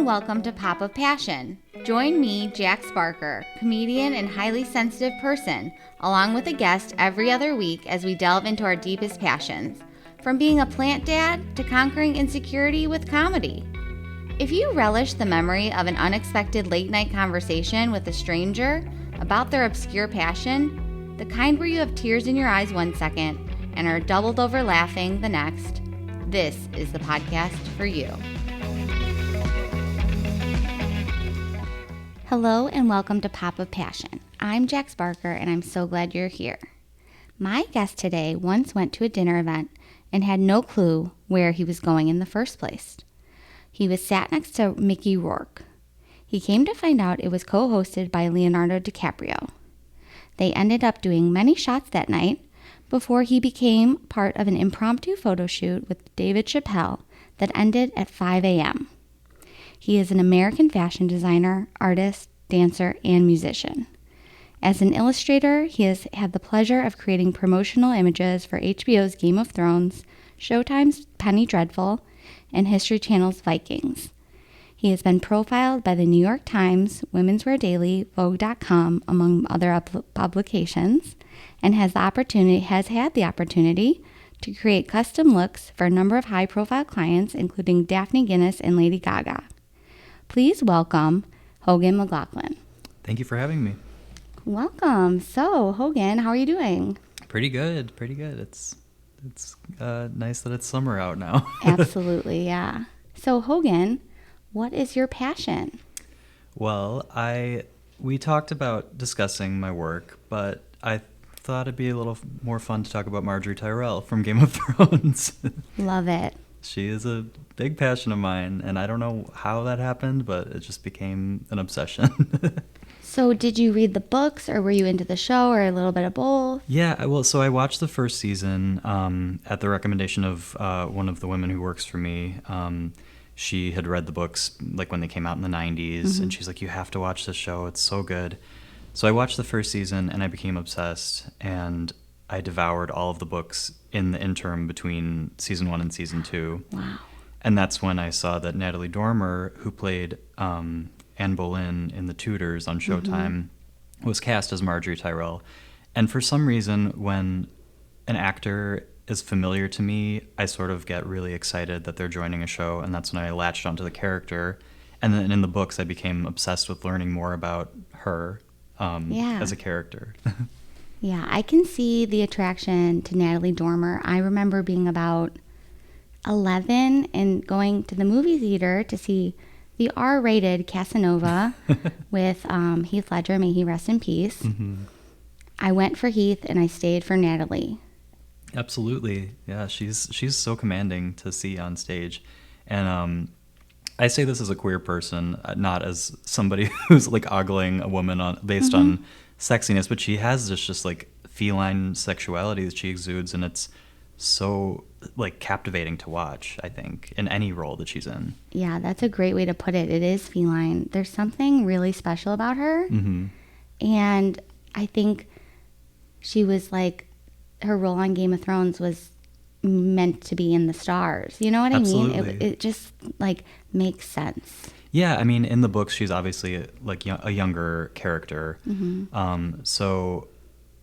and welcome to Pop of Passion. Join me, Jax Barker, comedian and highly sensitive person, along with a guest every other week as we delve into our deepest passions, from being a plant dad to conquering insecurity with comedy. If you relish the memory of an unexpected late-night conversation with a stranger about their obscure passion, the kind where you have tears in your eyes one second and are doubled over laughing the next, this is the podcast for you. Hello and welcome to Pop of Passion. I'm Jax Barker and I'm so glad you're here. My guest today once went to a dinner event and had no clue where he was going in the first place. He was sat next to Mickey Rourke. He came to find out it was co-hosted by Leonardo DiCaprio. They ended up doing many shots that night before he became part of an impromptu photo shoot with David Chappelle that ended at 5 a.m. He is an American fashion designer, artist, dancer, and musician. As an illustrator, he has had the pleasure of creating promotional images for HBO's Game of Thrones, Showtime's Penny Dreadful, and History Channel's Vikings. He has been profiled by the New York Times, Women's Wear Daily, Vogue.com, among other publications, and has had the opportunity to create custom looks for a number of high-profile clients, including Daphne Guinness and Lady Gaga. Please welcome Hogan McLaughlin. Thank you for having me. Welcome. So, Hogan, how are you doing? Pretty good. It's nice that it's summer out now. Absolutely, yeah. So, Hogan, what is your passion? Well, we talked about discussing my work, but I thought it'd be a little more fun to talk about Margaery Tyrell from Game of Thrones. Love it. She is a big passion of mine, and I don't know how that happened, but it just became an obsession. So did you read the books, or were you into the show, or a little bit of both? Yeah, well, so I watched the first season at the recommendation of one of the women who works for me. She had read the books like when they came out in the 90s, and she's like, you have to watch this show. It's so good. So I watched the first season, and I became obsessed, and I devoured all of the books in the interim between season 1 and season 2. Wow. And that's when I saw that Natalie Dormer, who played Anne Boleyn in The Tudors on Showtime, was cast as Margaery Tyrell. And for some reason, when an actor is familiar to me, I sort of get really excited that they're joining a show, and that's when I latched onto the character. And then in the books, I became obsessed with learning more about her as a character. Yeah, I can see the attraction to Natalie Dormer. I remember being about 11 and going to the movie theater to see the R-rated Casanova with Heath Ledger, may he rest in peace. I went for Heath and I stayed for Natalie. Absolutely. Yeah, she's so commanding to see on stage. And I say this as a queer person, not as somebody who's like ogling a woman based on sexiness, but she has this just like feline sexuality that she exudes, and it's so like captivating to watch, I think, in any role that she's in. Yeah, that's a great way to put it. It is feline. There's something really special about her. And I think she was like, her role on Game of Thrones was meant to be in the stars. You know what I mean? It just like makes sense. Yeah, I mean, in the books, she's obviously like a younger character. So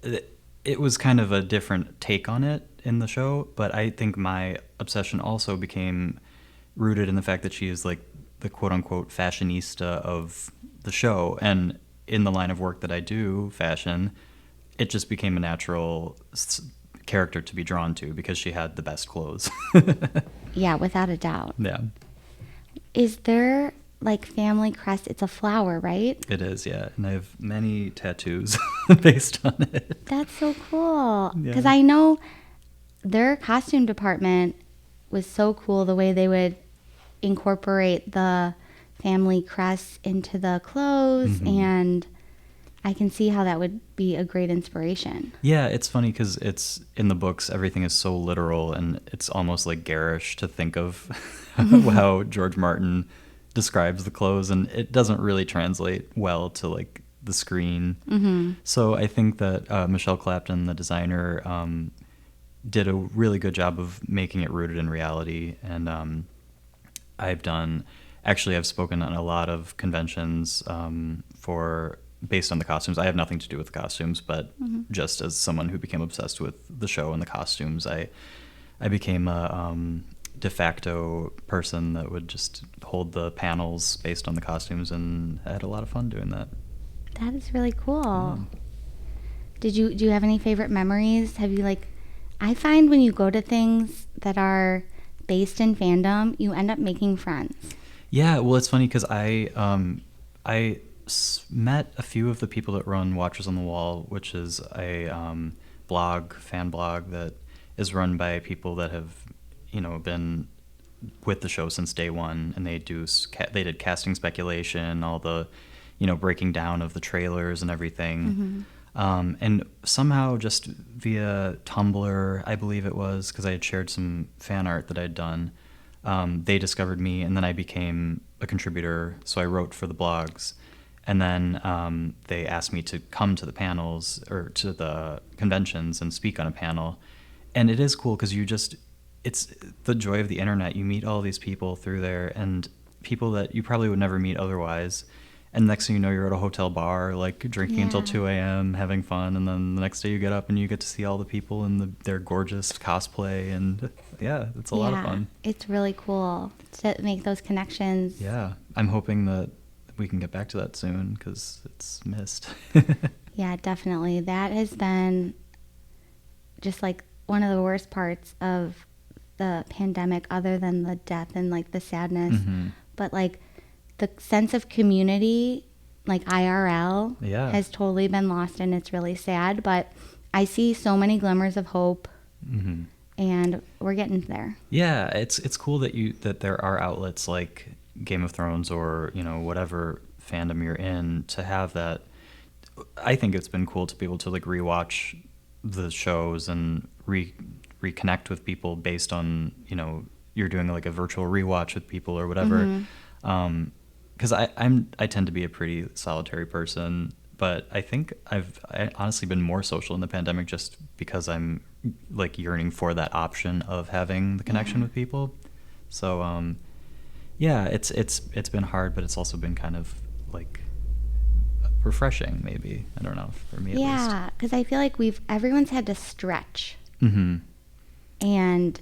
it was kind of a different take on it in the show, but I think my obsession also became rooted in the fact that she is like the quote-unquote fashionista of the show. And in the line of work that I do, fashion, it just became a natural character to be drawn to because she had the best clothes. Yeah, without a doubt. Yeah. Is there like family crest? It's a flower, right? It is, yeah. And I have many tattoos based on it. That's so cool. Because Yeah. I know their costume department was so cool, the way they would incorporate the family crest into the clothes, and I can see how that would be a great inspiration. Yeah, it's funny because it's in the books, everything is so literal, and it's almost like garish to think of how George Martin describes the clothes, and it doesn't really translate well to like the screen. So I think that Michelle Clapton, the designer, did a really good job of making it rooted in reality. And I've done actually I've spoken at a lot of conventions for based on the costumes. I have nothing to do with the costumes, but just as someone who became obsessed with the show and the costumes, I became a de facto person that would just hold the panels based on the costumes, and I had a lot of fun doing that. That is really cool. Yeah. Do you have any favorite memories? Have you I find when you go to things that are based in fandom, you end up making friends. Yeah, well, it's funny because met a few of the people that run Watchers on the Wall, which is a fan blog that is run by people that have, been with the show since day one, and they did casting speculation, all the, breaking down of the trailers and everything. And somehow just via Tumblr, I believe it was, because I had shared some fan art that I'd done, they discovered me, and then I became a contributor, so I wrote for the blogs. And then they asked me to come to the panels or to the conventions and speak on a panel. And it is cool because it's the joy of the internet. You meet all these people through there, and people that you probably would never meet otherwise. And next thing you know, you're at a hotel bar, drinking until 2 a.m., having fun. And then the next day you get up and you get to see all the people in their gorgeous cosplay. And yeah, it's a lot of fun. It's really cool to make those connections. Yeah, I'm hoping that we can get back to that soon because it's missed. Yeah, definitely. That has been just one of the worst parts of the pandemic, other than the death and the sadness. But the sense of community, IRL, has totally been lost, and it's really sad. But I see so many glimmers of hope, and we're getting there. Yeah, it's cool that there are outlets like Game of Thrones or whatever fandom you're in to have that. I think it's been cool to be able to rewatch the shows and reconnect with people based on you're doing a virtual rewatch with people or whatever. Because I tend to be a pretty solitary person, but I think I honestly been more social in the pandemic just because I'm yearning for that option of having the connection with people. So yeah, it's been hard, but it's also been kind of refreshing, maybe. I don't know, for me at least. Yeah, because I feel everyone's had to stretch. And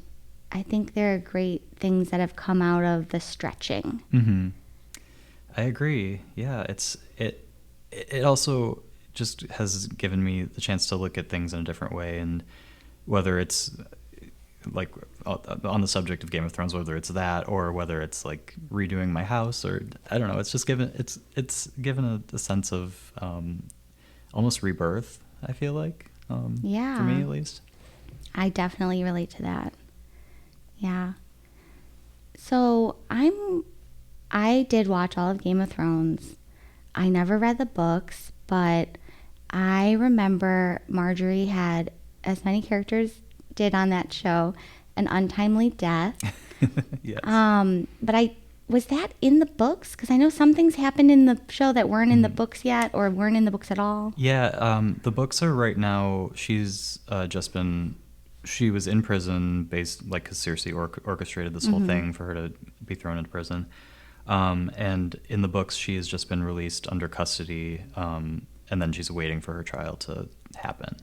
I think there are great things that have come out of the stretching. I agree. Yeah, it also just has given me the chance to look at things in a different way, and whether it's on the subject of Game of Thrones, whether it's that or whether it's redoing my house, or I don't know, it's just given given a sense of almost rebirth, I feel for me at least. I definitely relate to that. Yeah. So I did watch all of Game of Thrones. I never read the books, but I remember Marjorie had, as many characters did on that show, an untimely death. Yes. But was that in the books? Because I know some things happened in the show that weren't in the books yet, or weren't in the books at all. Yeah, the books are right now. She's she was in prison based, because Cersei orchestrated this whole thing for her to be thrown into prison. And in the books, she has just been released under custody, and then she's waiting for her trial to happen.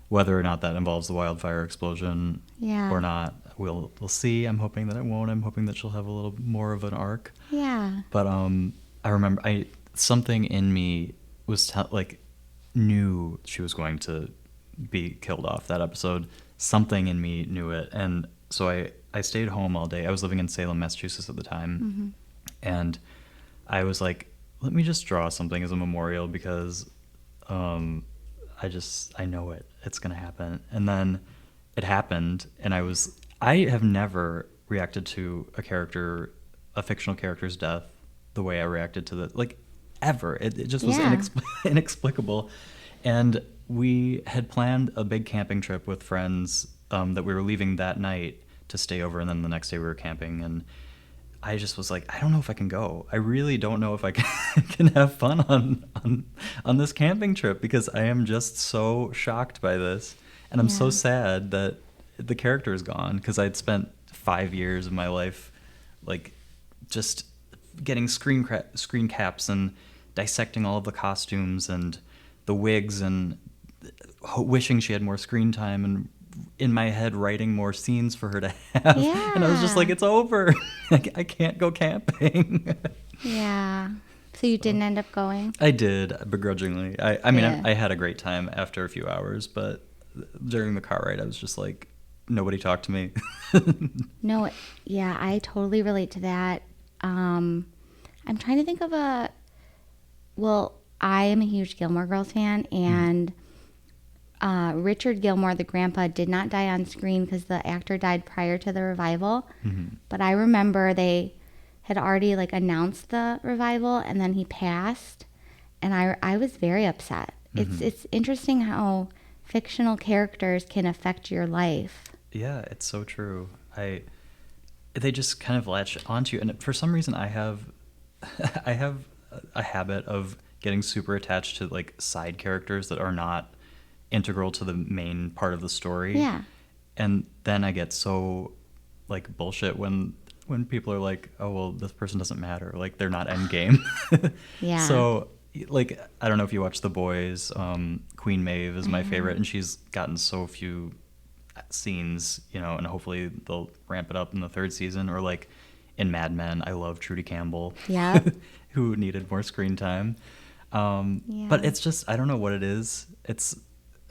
Whether or not that involves the wildfire explosion or not, we'll see. I'm hoping that it won't. I'm hoping that she'll have a little more of an arc. Yeah. But I remember something in me was knew she was going to be killed off that episode. Something in me knew it, and so I stayed home all day. I was living in Salem, Massachusetts at the time, and I was like, let me just draw something as a memorial because I know it's gonna happen. And then it happened, and I have never reacted to a fictional character's death the way I reacted to ever. It just was inexplicable. And we had planned a big camping trip with friends that we were leaving that night to stay over, and then the next day we were camping, and I just was like, I don't know if I can go. I really don't know if I can have fun on this camping trip because I am just so shocked by this, and I'm so sad that the character is gone because I'd spent 5 years of my life just getting screen caps and dissecting all of the costumes and the wigs and wishing she had more screen time and in my head writing more scenes for her to have. Yeah. And I was just like, it's over. I can't go camping. Yeah. So you didn't end up going? I did, begrudgingly. I mean, Yeah. I had a great time after a few hours, but during the car ride, I was just like, nobody talked to me. No, yeah, I totally relate to that. I'm trying to think of I am a huge Gilmore Girls fan, and Richard Gilmore, the grandpa, did not die on screen because the actor died prior to the revival. Mm-hmm. But I remember they had already like announced the revival, and then he passed, and I was very upset. Mm-hmm. It's interesting how fictional characters can affect your life. Yeah, it's so true. They just kind of latch onto you, and for some reason, I have a habit of getting super attached to like side characters that are not integral to the main part of the story. Yeah. And then I get so like bullshit when people are like, oh well, this person doesn't matter, like they're not endgame. Yeah. So like, I don't know if you watch The Boys. Queen Maeve is my favorite, and she's gotten so few scenes, and hopefully they'll ramp it up in the third season. Or like in Mad Men, I love Trudy Campbell. Yeah. Who needed more screen time. Yeah. But it's just, I don't know what it is.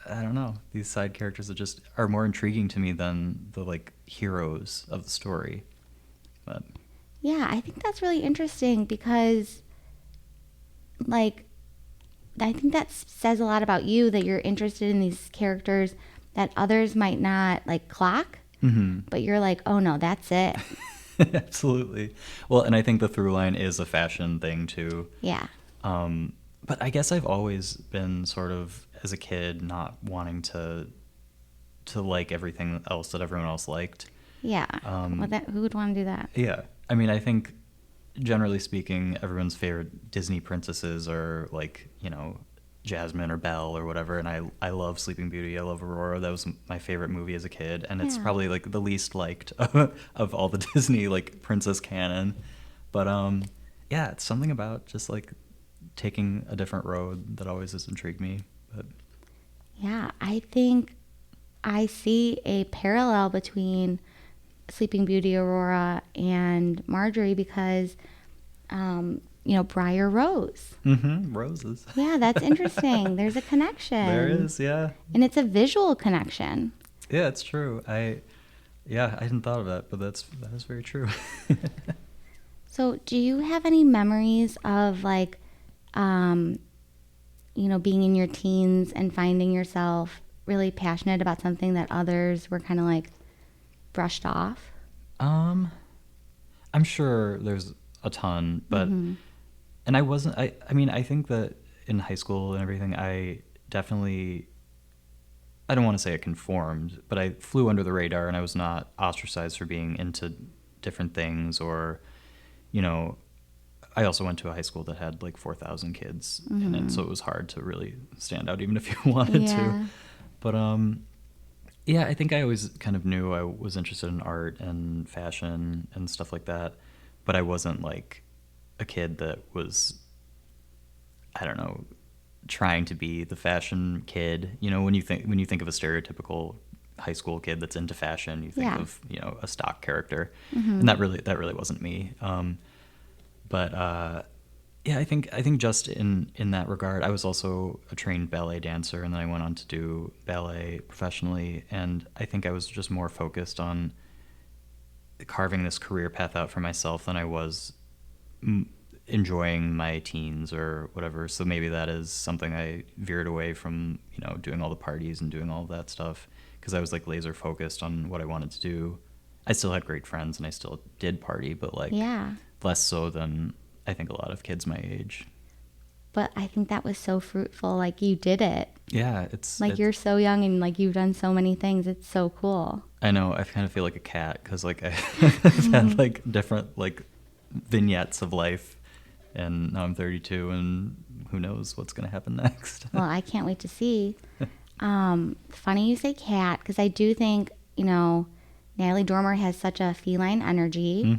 I don't know. These side characters that just are more intriguing to me than the like heroes of the story. But Yeah, I think that's really interesting because, like, I think that says a lot about you, that you're interested in these characters that others might not, like, clock. Mm-hmm. But you're like, oh, no, that's it. Absolutely. Well, and I think the through line is a fashion thing, too. Yeah. But I guess I've always been sort of, as a kid, not wanting to like everything else that everyone else liked. Yeah. Who would want to do that? Yeah. I mean, I think, generally speaking, everyone's favorite Disney princesses are, like, Jasmine or Belle or whatever, and I love Sleeping Beauty. I love Aurora. That was my favorite movie as a kid, and it's probably, like, the least liked of all the Disney, like, princess canon. But, yeah, it's something about just, like, taking a different road that always has intrigued me. But Yeah, I think I see a parallel between Sleeping Beauty, Aurora, and Marjorie because, Briar Rose. Mm-hmm, roses. Yeah, that's interesting. There's a connection. There is, yeah. And it's a visual connection. Yeah, it's true. I hadn't thought of that, but that is very true. So do you have any memories of, like, being in your teens and finding yourself really passionate about something that others were kind of like brushed off? I'm sure there's a ton, but and I wasn't. I mean, I think that in high school and everything, I definitely. I don't want to say it conformed, but I flew under the radar, and I was not ostracized for being into different things, or, I also went to a high school that had like 4,000 kids in it, so it was hard to really stand out, even if you wanted to. But yeah, I think I always kind of knew I was interested in art and fashion and stuff like that, but I wasn't like a kid that was, I don't know, trying to be the fashion kid. When you think of a stereotypical high school kid that's into fashion, you think of a stock character, and that really wasn't me. But yeah, I think just in that regard, I was also a trained ballet dancer, and then I went on to do ballet professionally, and I think I was just more focused on carving this career path out for myself than I was enjoying my teens or whatever. So maybe that is something I veered away from, doing all the parties and doing all of that stuff, because I was like laser focused on what I wanted to do. I still had great friends and I still did party, but like less so than I think a lot of kids my age. But I think that was so fruitful. Like, you did it. Yeah, you're so young and like you've done so many things. It's so cool. I know. I kind of feel like a cat because like I've had like different like vignettes of life, and now I'm 32, and who knows what's going to happen next. Well, I can't wait to see. Funny you say cat, because I do think, Natalie Dormer has such a feline energy,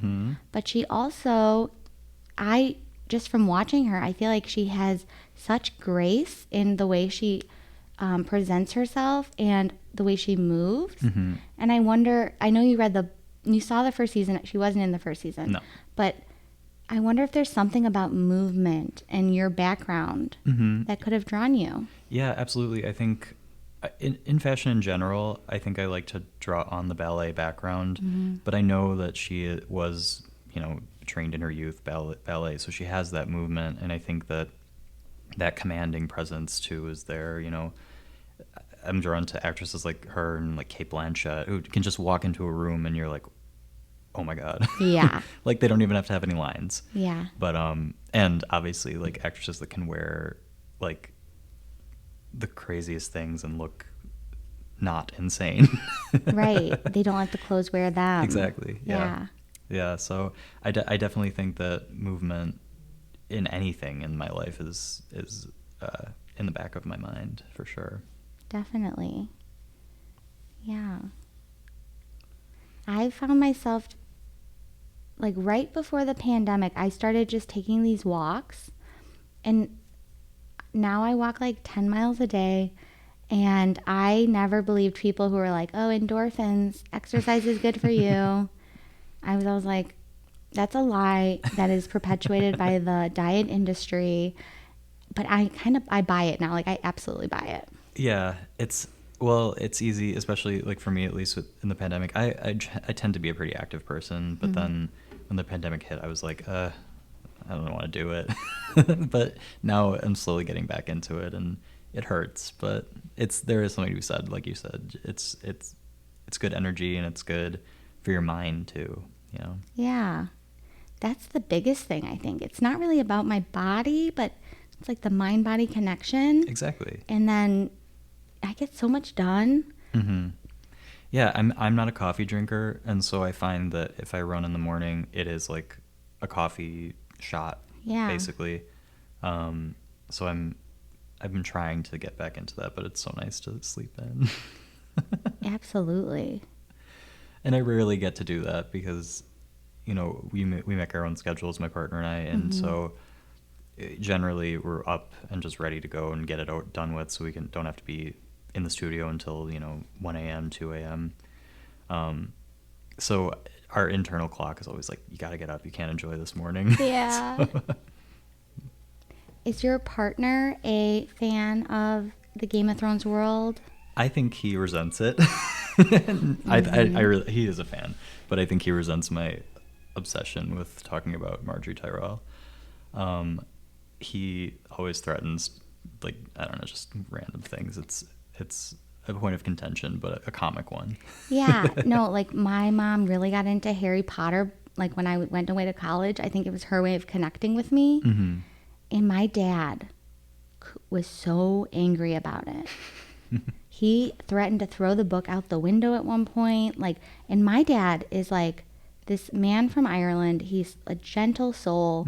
but she also I just from watching her, I feel like she has such grace in the way she presents herself and the way she moves. Mm-hmm. And I wonder, I know you saw the first season. She wasn't in the first season. No. But I wonder if there's something about movement and your background that could have drawn you. Yeah, absolutely. I think in fashion in general, I think I like to draw on the ballet background, but I know that she was, trained in her youth ballet, so she has that movement, and I think that commanding presence too is there. I'm drawn to actresses like her and like Kate Blanchett, who can just walk into a room and you're like, oh my god. Yeah. Like they don't even have to have any lines. Yeah. But and obviously like actresses that can wear like the craziest things and look not insane. Right. They don't let the clothes wear them. Exactly. Yeah. So I definitely think that movement in anything in my life is in the back of my mind for sure. Definitely. Yeah. I found myself like right before the pandemic, I started just taking these walks, and now I walk like 10 miles a day. And I never believed people who were like, oh, endorphins, exercise is good for you. I was like, that's a lie that is perpetuated by the diet industry. But I buy it now. Like, I absolutely buy it. Yeah, it's easy, especially like for me at least in the pandemic. I tend to be a pretty active person, but then when the pandemic hit, I was like, I don't want to do it. But now I'm slowly getting back into it, and it hurts, but there is something to be said, like you said. It's good energy, and it's good for your mind too. Yeah, that's the biggest thing. I think it's not really about my body, but it's like the mind-body connection. Exactly. And then I get so much done. Mm-hmm. Yeah, I'm not a coffee drinker, and so I find that if I run in the morning, it is like a coffee shot, basically. So I've been trying to get back into that, but it's so nice to sleep in. Absolutely. And I rarely get to do that because, we make our own schedules, my partner and I, and so generally we're up and just ready to go and get it done with, so we don't have to be in the studio until 1 a.m. 2 a.m. So our internal clock is always like, you got to get up, you can't enjoy this morning. Yeah. Is your partner a fan of the Game of Thrones world? I think he resents it. He is a fan, but I think he resents my obsession with talking about Margaery Tyrell. He always threatens, like, I don't know, just random things. It's a point of contention, but a comic one. Yeah. No, like my mom really got into Harry Potter. Like when I went away to college, I think it was her way of connecting with me. Mm-hmm. And my dad was so angry about it. He threatened to throw the book out the window at one point. And my dad is like this man from Ireland. He's a gentle soul,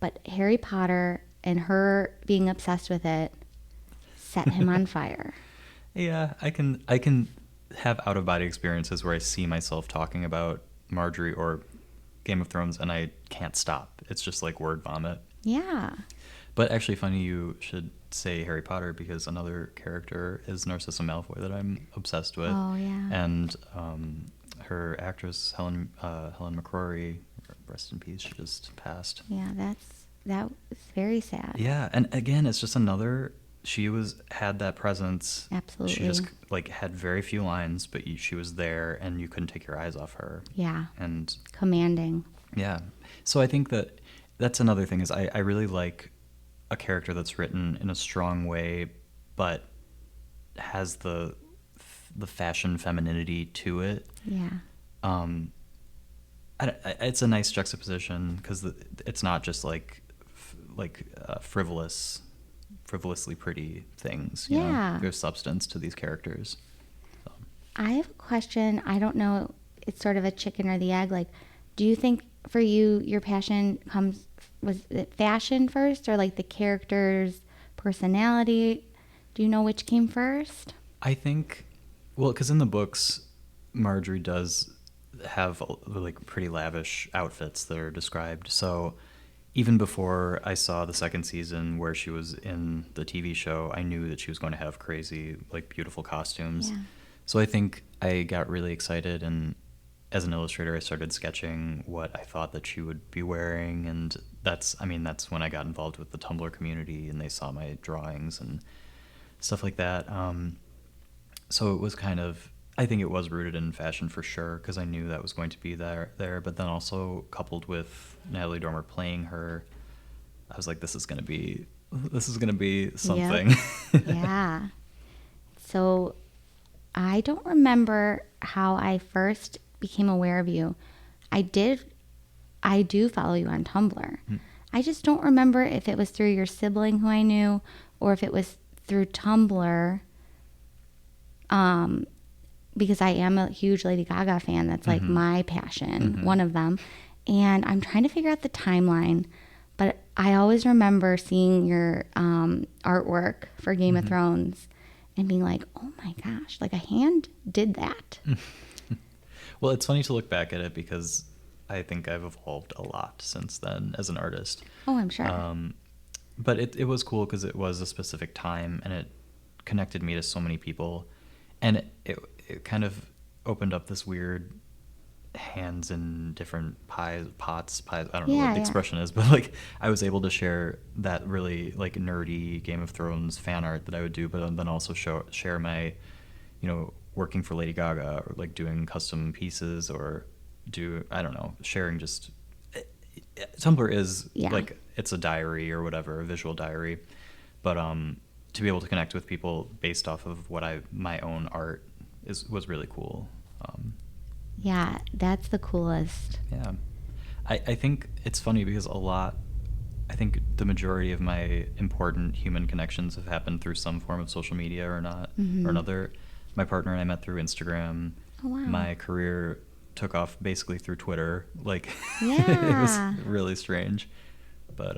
but Harry Potter and her being obsessed with it set him on fire. Yeah, I can have out of body experiences where I see myself talking about Marjorie or Game of Thrones and I can't stop. It's just like word vomit. Yeah. But actually funny you should say Harry Potter, because another character is Narcissa Malfoy that I'm obsessed with. Oh, yeah. And her actress, Helen McCrory, rest in peace, she just passed. Yeah, that was very sad. Yeah, and again, it's just she had that presence. Absolutely. She just had very few lines, but she was there and you couldn't take your eyes off her. Yeah. And commanding. Yeah. So I think that's another thing is I really like a character that's written in a strong way, but has the fashion femininity to it. Yeah. It's a nice juxtaposition because it's not just frivolously pretty things. Yeah. There's substance to these characters. So. I have a question. I don't know. It's sort of a chicken or the egg. Do you think for you, your passion was it fashion first or the character's personality? Do you know which came first? I think, because in the books, Marjorie does have pretty lavish outfits that are described. So even before I saw the second season where she was in the TV show, I knew that she was going to have crazy, like, beautiful costumes. Yeah. So I think I got really excited, and as an illustrator, I started sketching what I thought that she would be wearing, and that's when I got involved with the Tumblr community, and they saw my drawings and stuff like that. So it was kind of, I think it was rooted in fashion for sure, because I knew that was going to be there. But then also coupled with Natalie Dormer playing her, I was like, this is gonna be something. Yep. Yeah. So I don't remember how I first became aware of you. I do follow you on Tumblr. I just don't remember if it was through your sibling who I knew or if it was through Tumblr. Because I am a huge Lady Gaga fan. That's like my passion, one of them. And I'm trying to figure out the timeline, but I always remember seeing your artwork for Game of Thrones and being like, oh my gosh, like a hand did that. Well, it's funny to look back at it because I think I've evolved a lot since then as an artist. Oh, I'm sure. But it was cool because it was a specific time and it connected me to so many people. And it kind of opened up this weird hands in different pots. I don't know what the expression is, but like I was able to share that really like nerdy Game of Thrones fan art that I would do, but then also share my, working for Lady Gaga or like doing custom pieces or sharing just. Tumblr is like, it's a diary or whatever, a visual diary, but to be able to connect with people based off of my own art was really cool. Yeah, that's the coolest. Yeah. I think it's funny because I think the majority of my important human connections have happened through some form of social media or not, or another. My partner and I met through Instagram. Oh, wow. My career took off basically through Twitter. Like, Yeah. It was really strange. But,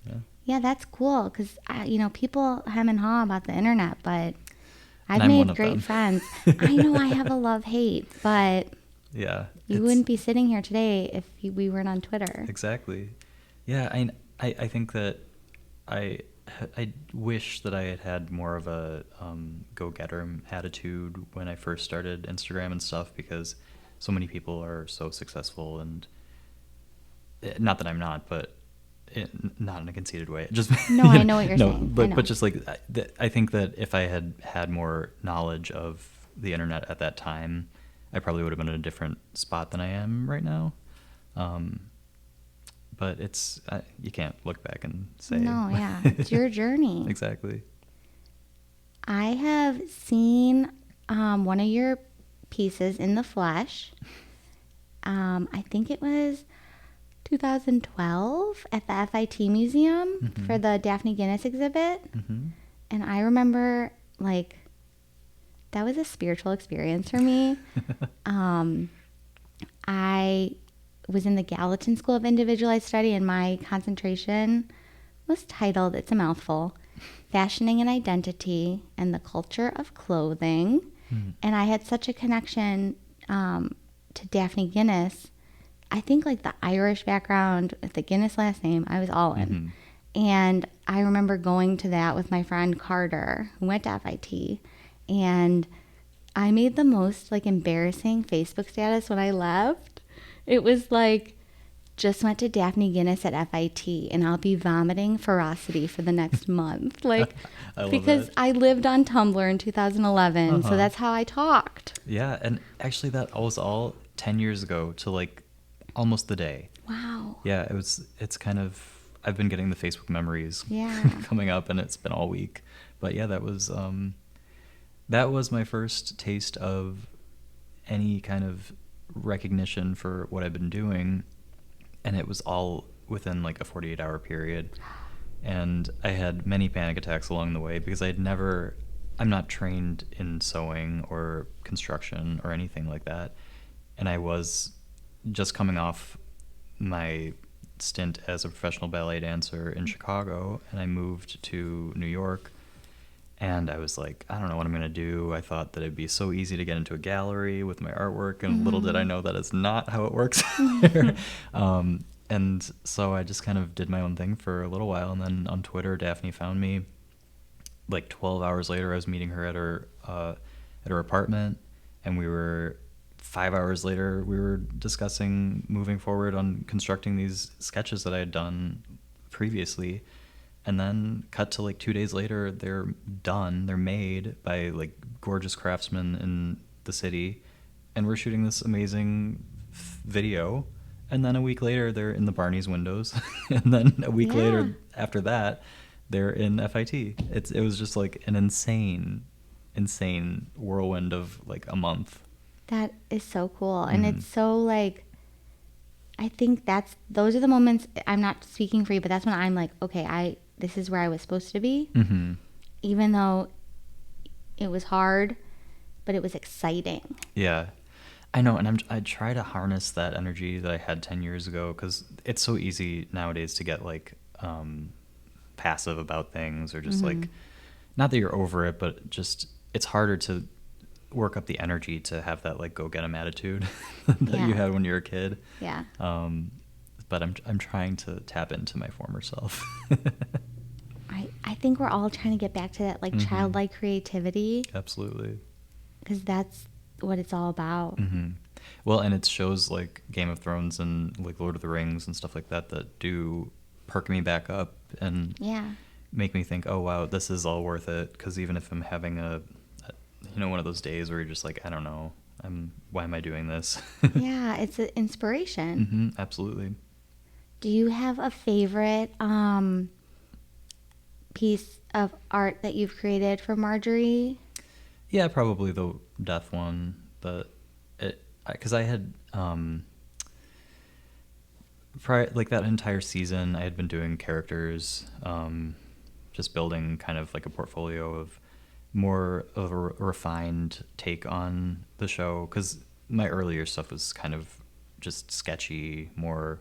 yeah. Yeah, that's cool because, people hem and haw about the internet, but I've made great friends. I know I have a love-hate, but yeah, you wouldn't be sitting here today if we weren't on Twitter. Exactly. Yeah, I think that I wish that I had had more of a go-getter attitude when I first started Instagram and stuff, because so many people are so successful, and not that I'm not, but not in a conceited way. Just no, I know what you're saying. But just like I think that if I had had more knowledge of the internet at that time, I probably would have been in a different spot than I am right now. But it's you can't look back and say no. Yeah, it's your journey. Exactly. I have seen one of your pieces in the flesh. I think it was 2012 at the FIT Museum for the Daphne Guinness exhibit. And I remember, like, that was a spiritual experience for me. I was in the Gallatin School of Individualized Study, and my concentration was titled, it's a mouthful, Fashioning an Identity and the Culture of Clothing. And I had such a connection to Daphne Guinness. I think like the Irish background with the Guinness last name, I was all in. And I remember going to that with my friend Carter, who went to FIT. And I made the most like embarrassing Facebook status when I left. It was like, just went to Daphne Guinness at FIT, and I'll be vomiting ferocity for the next month. Like, because I lived on Tumblr in 2011, so that's how I talked. Yeah, and actually that was all 10 years ago to like almost the day. Wow. Yeah, it's kind of, I've been getting the Facebook memories coming up, and it's been all week. But yeah, that was my first taste of any kind of recognition for what I've been doing. And it was all within like a 48-hour period. And I had many panic attacks along the way because I'm not trained in sewing or construction or anything like that. And I was just coming off my stint as a professional ballet dancer in Chicago, and I moved to New York. And I was like, I don't know what I'm going to do. I thought that it'd be so easy to get into a gallery with my artwork, and little did I know that is not how it works there. And so I just kind of did my own thing for a little while, and then on Twitter, Daphne found me. Like 12 hours later, I was meeting her at her apartment, and 5 hours later, we were discussing moving forward on constructing these sketches that I had done previously. And then cut to like 2 days later, they're done. They're made by like gorgeous craftsmen in the city, and we're shooting this amazing video. And then a week later, they're in the Barney's windows, and then a week later after that, they're in FIT. It was just like an insane whirlwind of like a month. That is so cool. And it's so like, I think those are the moments, I'm not speaking for you, but that's when I'm like, okay, this is where I was supposed to be. Mm-hmm. Even though it was hard, but it was exciting. Yeah. I know, and I try to harness that energy that I had 10 years ago, because it's so easy nowadays to get like passive about things, or just like, not that you're over it, but just it's harder to work up the energy to have that like go get 'em attitude that you had when you were a kid. Yeah. But I'm trying to tap into my former self. I think we're all trying to get back to that like childlike creativity. Absolutely. Because that's what it's all about. Mm-hmm. Well, and it's shows like Game of Thrones and like Lord of the Rings and stuff like that do perk me back up and make me think, oh wow, this is all worth it. Because even if I'm having one of those days where you're just like, I don't know, why am I doing this? Yeah, it's an inspiration. Mm-hmm, absolutely. Do you have a favorite piece of art that you've created for Marjorie? Yeah, probably the death one. Because I had like that entire season, I had been doing characters, just building kind of like a portfolio of more of a refined take on the show. Because my earlier stuff was kind of just sketchy, more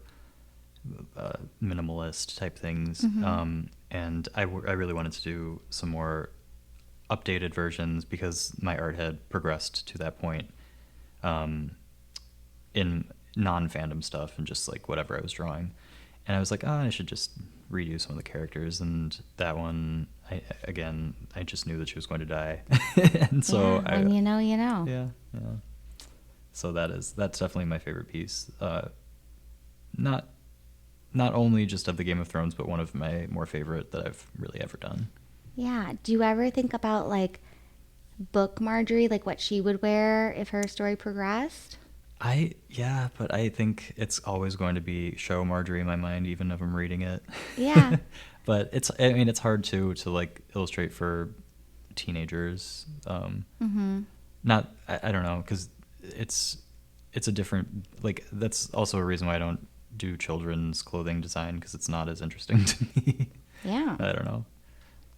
minimalist type things, and I really wanted to do some more updated versions, because my art had progressed to that point in non-fandom stuff and just like whatever I was drawing. And I was like, I should just redo some of the characters. And that one, I just knew that she was going to die. And so when you know. Yeah. So that's definitely my favorite piece. Not only just of the Game of Thrones, but one of my more favorite that I've really ever done. Yeah. Do you ever think about like book Marjorie, like what she would wear if her story progressed? But I think it's always going to be show Marjorie in my mind, even if I'm reading it. Yeah. But it's hard to like illustrate for teenagers. Not, I don't know, because it's a different, like, that's also a reason why I don't do children's clothing design, because it's not as interesting to me. Yeah. I don't know.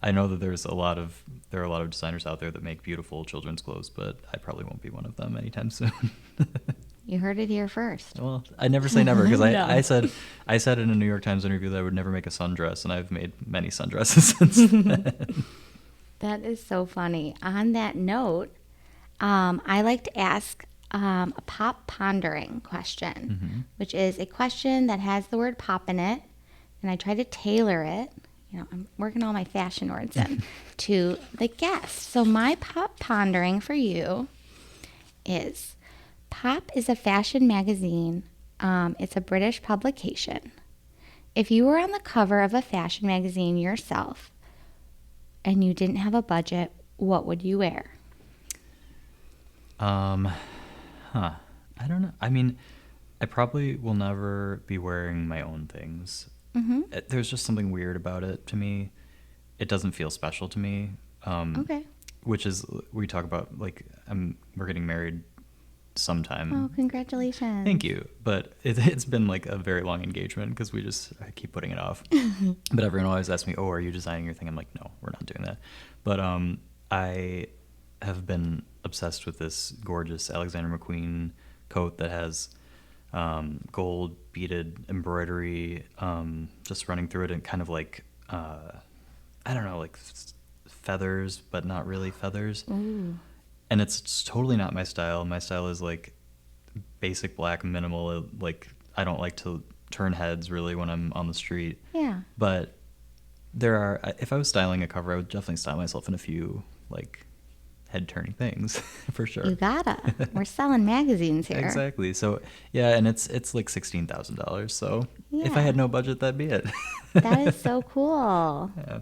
I know that there are a lot of designers out there that make beautiful children's clothes, but I probably won't be one of them anytime soon. You heard it here first. Well, I never say never, because No. I said in a New York Times interview that I would never make a sundress, and I've made many sundresses since then. That is so funny. On that note, I like to ask a pop pondering question, which is a question that has the word pop in it, and I try to tailor it. I'm working all my fashion words in to the guest. So my pop pondering for you is, Pop is a fashion magazine. It's a British publication. If you were on the cover of a fashion magazine yourself and you didn't have a budget, what would you wear? I don't know. I mean, I probably will never be wearing my own things. There's just something weird about it to me. It doesn't feel special to me. Okay. Which is, we talk about, like, we're getting married sometime. Oh, congratulations. Thank you. But it's been like a very long engagement, because I keep putting it off. But everyone always asks me, oh, are you designing your thing? I'm like, no, we're not doing that. But I have been obsessed with this gorgeous Alexander McQueen coat that has gold beaded embroidery just running through it, and kind of like, I don't know, like feathers, but not really feathers. Ooh. And it's totally not my style. My style is like basic black, minimal. Like, I don't like to turn heads really when I'm on the street. Yeah. But if I was styling a cover, I would definitely style myself in a few like head turning things for sure. You gotta. We're selling magazines here. Exactly. So yeah, and it's like $16,000. So if I had no budget, that'd be it. That is so cool. Yeah.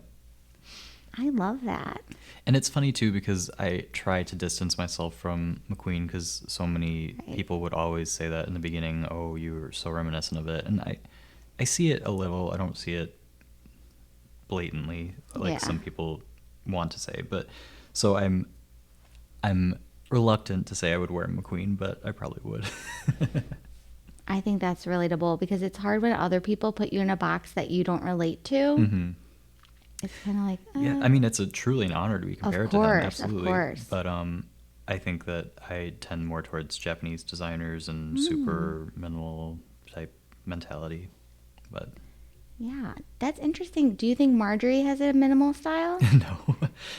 I love that. And it's funny too because I try to distance myself from McQueen because so many people would always say that in the beginning. Oh, you're so reminiscent of it, and I see it a little. I don't see it blatantly like some people want to say, but so I'm reluctant to say I would wear McQueen, but I probably would. I think that's relatable because it's hard when other people put you in a box that you don't relate to. Mm-hmm. It's kind of like, yeah, I mean, it's truly an honor to be compared to him, absolutely. Of course. But I think that I tend more towards Japanese designers and super minimal type mentality. But yeah, that's interesting. Do you think Marjorie has a minimal style? No.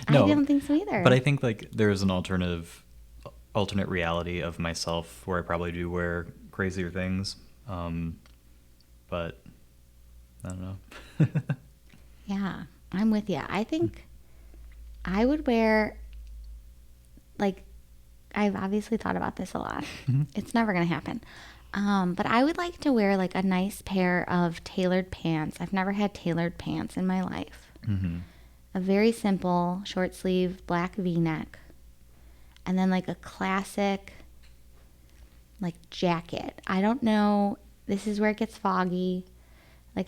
I don't think so either. But I think like there's an alternate reality of myself where I probably do wear crazier things. But I don't know. Yeah, I'm with you. I think I would wear, like, I've obviously thought about this a lot. It's never going to happen. But I would like to wear like a nice pair of tailored pants. I've never had tailored pants in my life. Mm-hmm. A very simple short sleeve black V-neck. And then like a classic like jacket. I don't know. This is where it gets foggy. Like,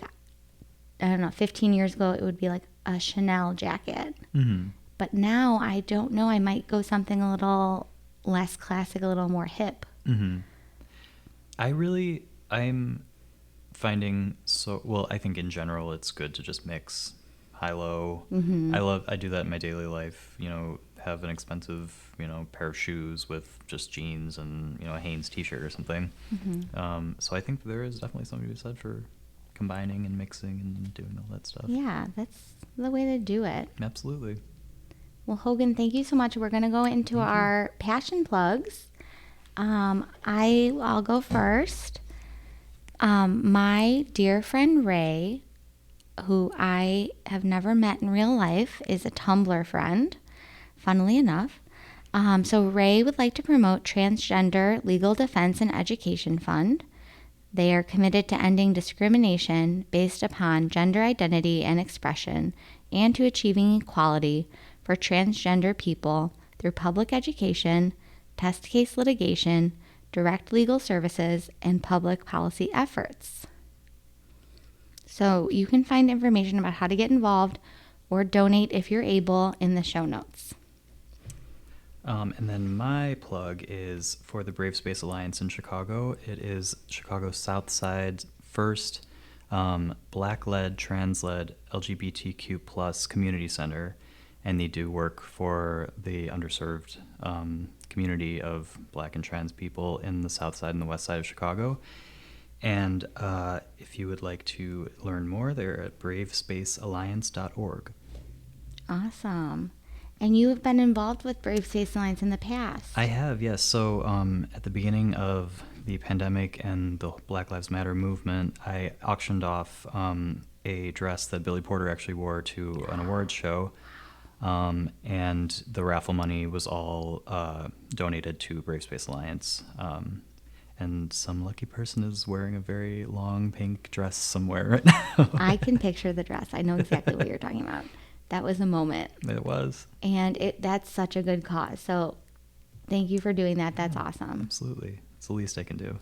I don't know, 15 years ago it would be like a Chanel jacket. Mm-hmm. But now I don't know. I might go something a little less classic, a little more hip. Mm-hmm. I'm finding I think in general it's good to just mix high-low. Mm-hmm. I do that in my daily life, have an expensive, pair of shoes with just jeans and, a Hanes t-shirt or something. Mm-hmm. So I think there is definitely something to be said for combining and mixing and doing all that stuff. Yeah, that's the way to do it. Absolutely. Well, Hogan, thank you so much. We're going to go into our passion plugs. I'll go first. My dear friend Ray, who I have never met in real life, is a Tumblr friend, funnily enough. So Ray would like to promote Transgender Legal Defense and Education Fund. They are committed to ending discrimination based upon gender identity and expression and to achieving equality for transgender people through public education, test case litigation, direct legal services, and public policy efforts. So you can find information about how to get involved or donate if you're able in the show notes. And then my plug is for the Brave Space Alliance in Chicago. It is Chicago's South Side's first Black-led, trans-led, LGBTQ plus community center. And they do work for the underserved community of Black and trans people in the South Side and the West Side of Chicago. And if you would like to learn more, they're at bravespacealliance.org. Awesome. And you have been involved with Brave Space Alliance in the past. I have, yes. So at the beginning of the pandemic and the Black Lives Matter movement, I auctioned off a dress that Billy Porter actually wore to an awards show. And the raffle money was all donated to Brave Space Alliance. And some lucky person is wearing a very long pink dress somewhere right now. I can picture the dress. I know exactly what you're talking about. That was a moment. It was. And that's such a good cause. So thank you for doing that. That's awesome. Absolutely. It's the least I can do.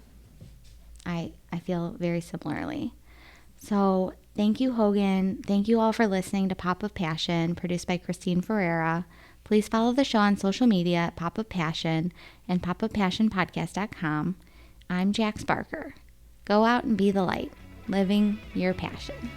I feel very similarly. So thank you, Hogan. Thank you all for listening to Pop of Passion, produced by Christine Ferrera. Please follow the show on social media at Pop of Passion and popofpassionpodcast.com. I'm Jax Barker. Go out and be the light, living your passion.